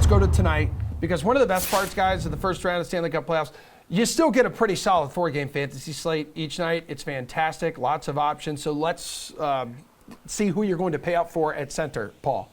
let's go to tonight, because one of the best parts, guys, of the first round of Stanley Cup playoffs, you still get a pretty solid 4-game fantasy slate each night. It's fantastic, lots of options. So let's see who you're going to pay up for at center, Paul.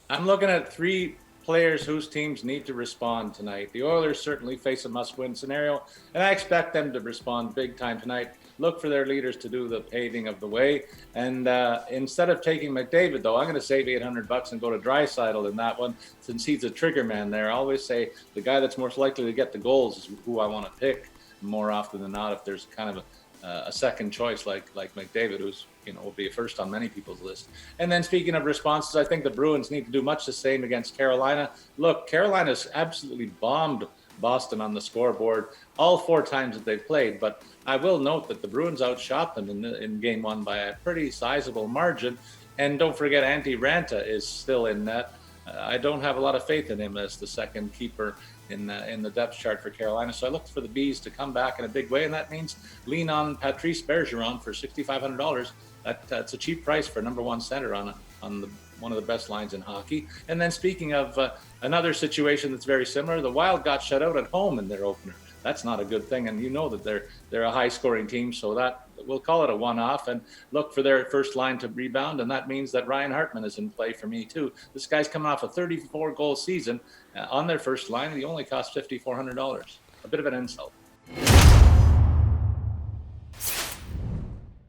I'm looking at 3 players whose teams need to respond tonight. The Oilers certainly face a must-win scenario, and I expect them to respond big time tonight. Look for their leaders to do the paving of the way. And instead of taking McDavid, though, I'm going to save $800 and go to Draisaitl in that one, since he's a trigger man there. I always say the guy that's most likely to get the goals is who I want to pick more often than not, if there's kind of a second choice like McDavid, who's will be a first on many people's list. And then speaking of responses, I think the Bruins need to do much the same against Carolina. Look, Carolina's absolutely bombed Boston on the scoreboard all 4 times that they've played, but I will note that the Bruins outshot them in game 1 by a pretty sizable margin. And don't forget, Antti Ranta is still in net. I don't have a lot of faith in him as the second keeper in the depth chart for Carolina. So I look for the Bees to come back in a big way, and that means lean on Patrice Bergeron for $6,500. That's a cheap price for number 1 center on one of the best lines in hockey. And then speaking of another situation that's very similar, the Wild got shut out at home in their opener. That's not a good thing, and you know that they're a high-scoring team, so that we'll call it a one-off and look for their first line to rebound, and that means that Ryan Hartman is in play for me too. This guy's coming off a 34-goal season on their first line, and he only cost $5,400. A bit of an insult.